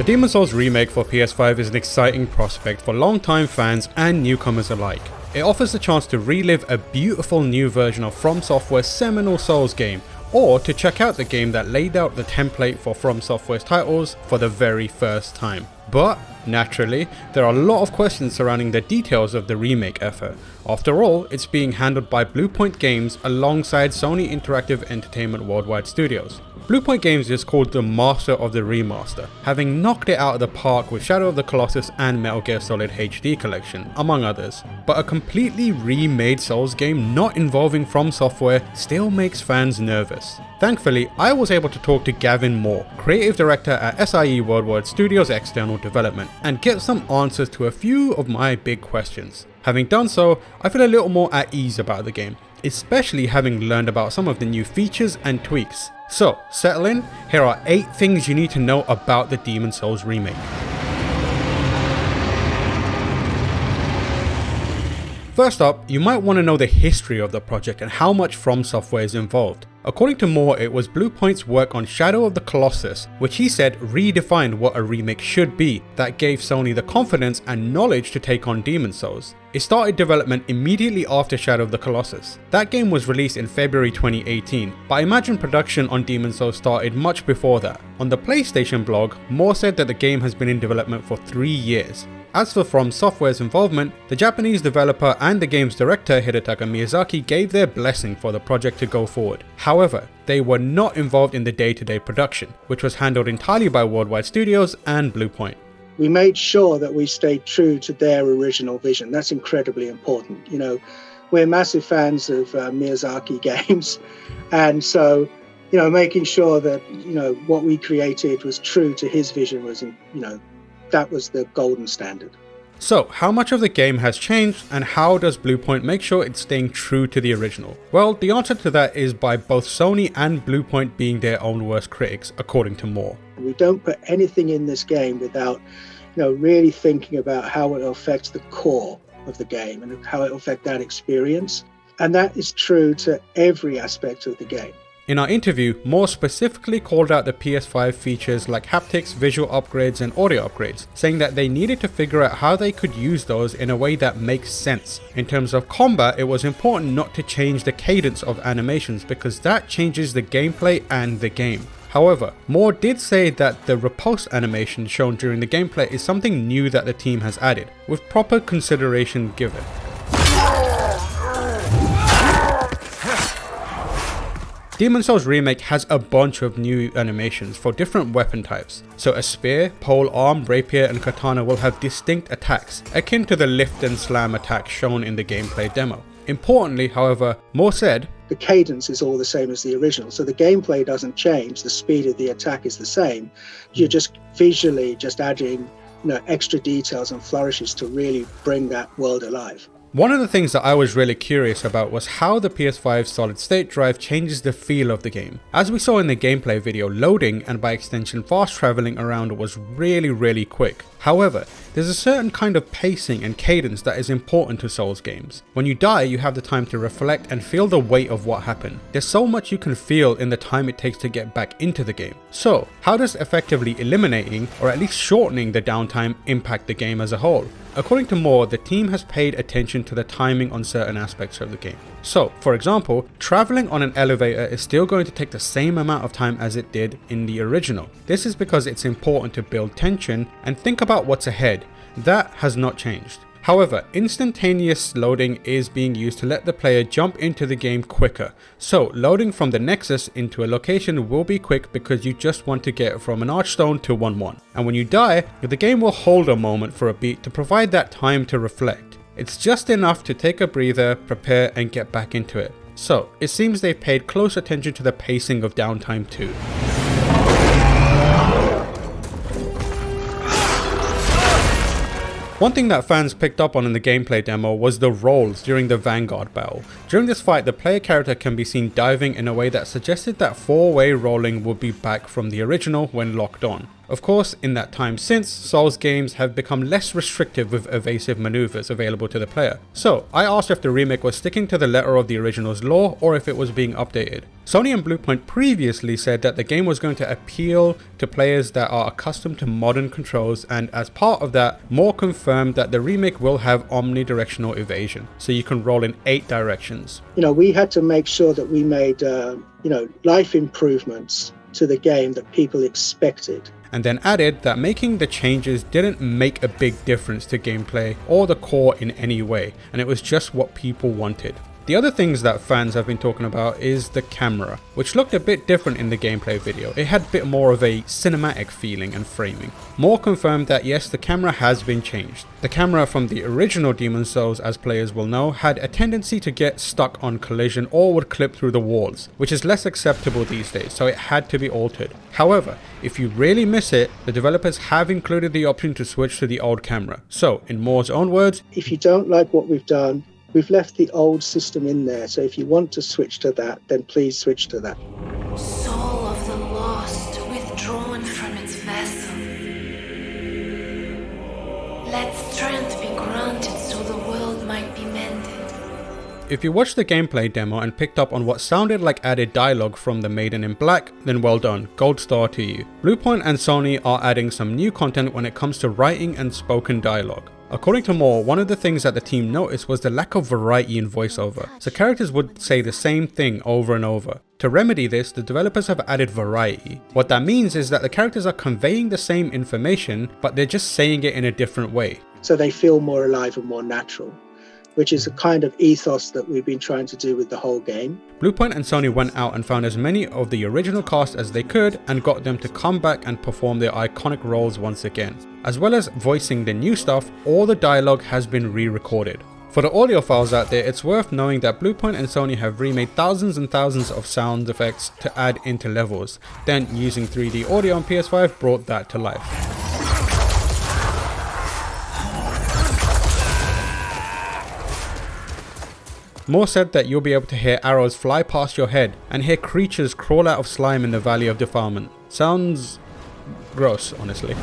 A Demon's Souls remake for PS5 is an exciting prospect for longtime fans and newcomers alike. It offers the chance to relive a beautiful new version of From Software's seminal Souls game, or to check out the game that laid out the template for From Software's titles for the very first time. But, naturally, there are a lot of questions surrounding the details of the remake effort. After all, it's being handled by Bluepoint Games alongside Sony Interactive Entertainment Worldwide Studios. Bluepoint Games is called the master of the remaster, having knocked it out of the park with Shadow of the Colossus and Metal Gear Solid HD Collection, among others. But a completely remade Souls game not involving From Software still makes fans nervous. Thankfully, I was able to talk to Gavin Moore, creative director at SIE Worldwide Studios External Development, and get some answers to a few of my big questions. Having done so, I feel a little more at ease about the game, especially having learned about some of the new features and tweaks. So, settle in, here are 8 things you need to know about the Demon's Souls remake. First up, you might want to know the history of the project and how much From Software is involved. According to Moore, it was Bluepoint's work on Shadow of the Colossus, which he said redefined what a remake should be, that gave Sony the confidence and knowledge to take on Demon's Souls. It started development immediately after Shadow of the Colossus. That game was released in February 2018, but I imagine production on Demon's Souls started much before that. On the PlayStation blog, Moore said that the game has been in development for 3 years. As for From Software's involvement, the Japanese developer and the game's director Hidetaka Miyazaki gave their blessing for the project to go forward. However, they were not involved in the day-to-day production, which was handled entirely by Worldwide Studios and Bluepoint. We made sure that we stayed true to their original vision. That's incredibly important. You know, we're massive fans of Miyazaki games, and so, you know, making sure that, you know, what we created was true to his vision was, you know, that was the golden standard. So, how much of the game has changed, and how does Bluepoint make sure it's staying true to the original? Well, the answer to that is by both Sony and Bluepoint being their own worst critics, according to Moore. We don't put anything in this game without, you know, really thinking about how it affects the core of the game and how it will affect that experience. And that is true to every aspect of the game. In our interview, Moore specifically called out the PS5 features like haptics, visual upgrades and audio upgrades, saying that they needed to figure out how they could use those in a way that makes sense. In terms of combat, it was important not to change the cadence of animations because that changes the gameplay and the game. However, Moore did say that the riposte animation shown during the gameplay is something new that the team has added, with proper consideration given. Demon's Souls Remake has a bunch of new animations for different weapon types. So a spear, pole arm, rapier and katana will have distinct attacks, akin to the lift and slam attack shown in the gameplay demo. Importantly, however, Moore said, the cadence is all the same as the original, so the gameplay doesn't change, the speed of the attack is the same. You're just visually just adding, you know, extra details and flourishes to really bring that world alive. One of the things that I was really curious about was how the PS5 solid state drive changes the feel of the game. As we saw in the gameplay video, loading and by extension fast traveling around was really quick. However, there's a certain kind of pacing and cadence that is important to Souls games. When you die, you have the time to reflect and feel the weight of what happened. There's so much you can feel in the time it takes to get back into the game. So, how does effectively eliminating or at least shortening the downtime impact the game as a whole? According to Moore, the team has paid attention to the timing on certain aspects of the game. So, for example, traveling on an elevator is still going to take the same amount of time as it did in the original. This is because it's important to build tension and think about what's ahead. That has not changed. However, instantaneous loading is being used to let the player jump into the game quicker. So, loading from the Nexus into a location will be quick because you just want to get from an Archstone to 1-1. And when you die, the game will hold a moment for a beat to provide that time to reflect. It's just enough to take a breather, prepare and get back into it. So, it seems they've paid close attention to the pacing of downtime too. One thing that fans picked up on in the gameplay demo was the rolls during the Vanguard battle. During this fight, the player character can be seen diving in a way that suggested that 4-way rolling would be back from the original when locked on. Of course, in that time since, Souls games have become less restrictive with evasive maneuvers available to the player. So, I asked if the remake was sticking to the letter of the original's lore or if it was being updated. Sony and Bluepoint previously said that the game was going to appeal to players that are accustomed to modern controls, and as part of that, Moore confirmed that the remake will have omnidirectional evasion, so you can roll in 8 directions. We had to make sure that we made, life improvements to the game that people expected. And then added that making the changes didn't make a big difference to gameplay or the core in any way, and it was just what people wanted. The other things that fans have been talking about is the camera, which looked a bit different in the gameplay video. It had a bit more of a cinematic feeling and framing. Moore confirmed that yes, the camera has been changed. The camera from the original Demon's Souls, as players will know, had a tendency to get stuck on collision or would clip through the walls, which is less acceptable these days, so it had to be altered. However, if you really miss it, the developers have included the option to switch to the old camera. So, in Moore's own words, if you don't like what we've done, we've left the old system in there, so if you want to switch to that, then please switch to that. Soul of the lost, withdrawn from its vessel. Let strength be granted so the world might be mended. If you watched the gameplay demo and picked up on what sounded like added dialogue from the Maiden in Black, then well done, gold star to you. Bluepoint and Sony are adding some new content when it comes to writing and spoken dialogue. According to Moore, one of the things that the team noticed was the lack of variety in voiceover, so characters would say the same thing over and over. To remedy this, the developers have added variety. What that means is that the characters are conveying the same information, but they're just saying it in a different way. So they feel more alive and more natural, which is a kind of ethos that we've been trying to do with the whole game. Bluepoint and Sony went out and found as many of the original cast as they could and got them to come back and perform their iconic roles once again. As well as voicing the new stuff, all the dialogue has been re-recorded. For the audiophiles out there, it's worth knowing that Bluepoint and Sony have remade thousands and thousands of sound effects to add into levels, then using 3D audio on PS5 brought that to life. Moore said that you'll be able to hear arrows fly past your head and hear creatures crawl out of slime in the Valley of Defilement. Sounds gross, honestly.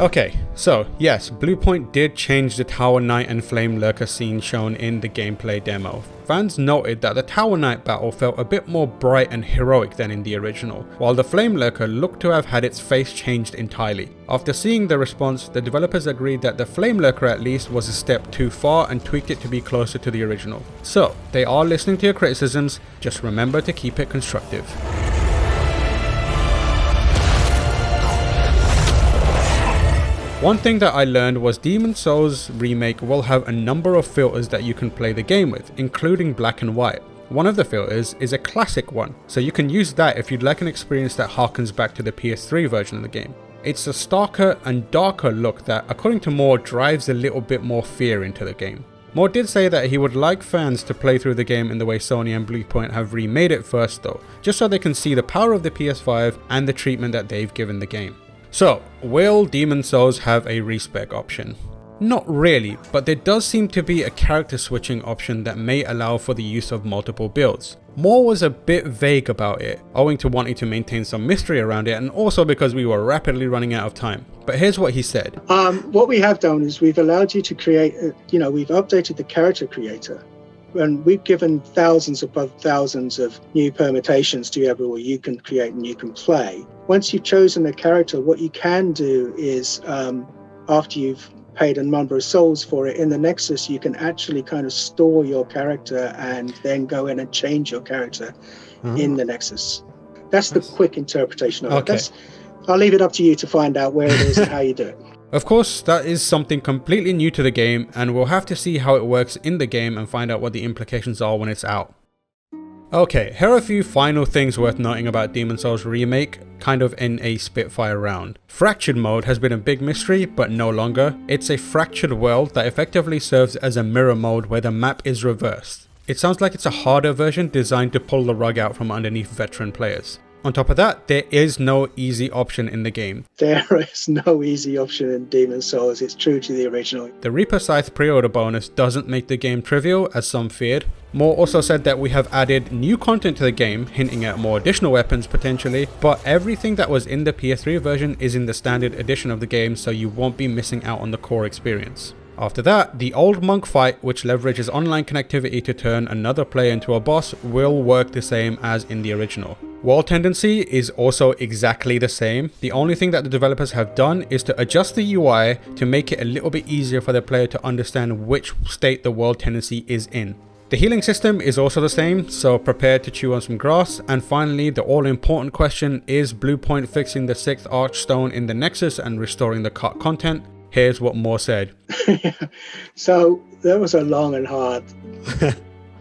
Okay, so yes, Bluepoint did change the Tower Knight and Flame Lurker scene shown in the gameplay demo. Fans noted that the Tower Knight battle felt a bit more bright and heroic than in the original, while the Flame Lurker looked to have had its face changed entirely. After seeing the response, the developers agreed that the Flame Lurker at least was a step too far and tweaked it to be closer to the original. So, they are listening to your criticisms, just remember to keep it constructive. One thing that I learned was Demon's Souls Remake will have a number of filters that you can play the game with, including black and white. One of the filters is a classic one, so you can use that if you'd like an experience that harkens back to the PS3 version of the game. It's a starker and darker look that, according to Moore, drives a little bit more fear into the game. Moore did say that he would like fans to play through the game in the way Sony and Bluepoint have remade it first though, just so they can see the power of the PS5 and the treatment that they've given the game. So, will Demon's Souls have a respec option? Not really, but there does seem to be a character switching option that may allow for the use of multiple builds. Moore was a bit vague about it, owing to wanting to maintain some mystery around it and also because we were rapidly running out of time. But here's what he said. What we have done is we've allowed you to create, we've updated the character creator. And we've given thousands upon thousands of new permutations to you where you can create and you can play. Once you've chosen a character, what you can do is, after you've paid a number of souls for it, in the Nexus, you can actually kind of store your character and then go in and change your character in the Nexus. That's the quick interpretation of it. I'll leave it up to you to find out where it is and how you do it. Of course, that is something completely new to the game, and we'll have to see how it works in the game and find out what the implications are when it's out. Okay, here are a few final things worth noting about Demon's Souls Remake, kind of in a Spitfire round. Fractured mode has been a big mystery, but no longer. It's a fractured world that effectively serves as a mirror mode where the map is reversed. It sounds like it's a harder version designed to pull the rug out from underneath veteran players. On top of that, there is no easy option in the game. There is no easy option in Demon's Souls. It's true to the original. The Reaper Scythe pre-order bonus doesn't make the game trivial, as some feared. Moore also said that we have added new content to the game, hinting at more additional weapons potentially, but everything that was in the PS3 version is in the standard edition of the game, so you won't be missing out on the core experience. After that, the old monk fight, which leverages online connectivity to turn another player into a boss, will work the same as in the original. World tendency is also exactly the same. The only thing that the developers have done is to adjust the UI to make it a little bit easier for the player to understand which state the world tendency is in. The healing system is also the same, so prepare to chew on some grass. And finally, the all-important question, is Bluepoint fixing the 6th Archstone in the Nexus and restoring the cut content? Here's what Moore said. So that was a long and hard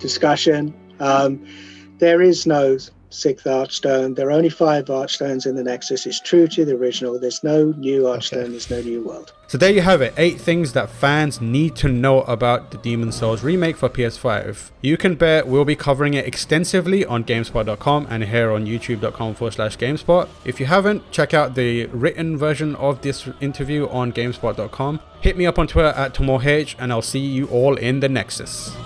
discussion. There is no 6th Archstone. There are only 5 Archstones in the Nexus. It's true to the original. There's no new Archstone. There's no new world. So there you have it, 8 things that fans need to know about the Demon's Souls remake for PS5. You can bet we'll be covering it extensively on GameSpot.com and here on YouTube.com/GameSpot. If you haven't, check out the written version of this interview on GameSpot.com. Hit me up on Twitter at Tamoor and I'll see you all in the Nexus.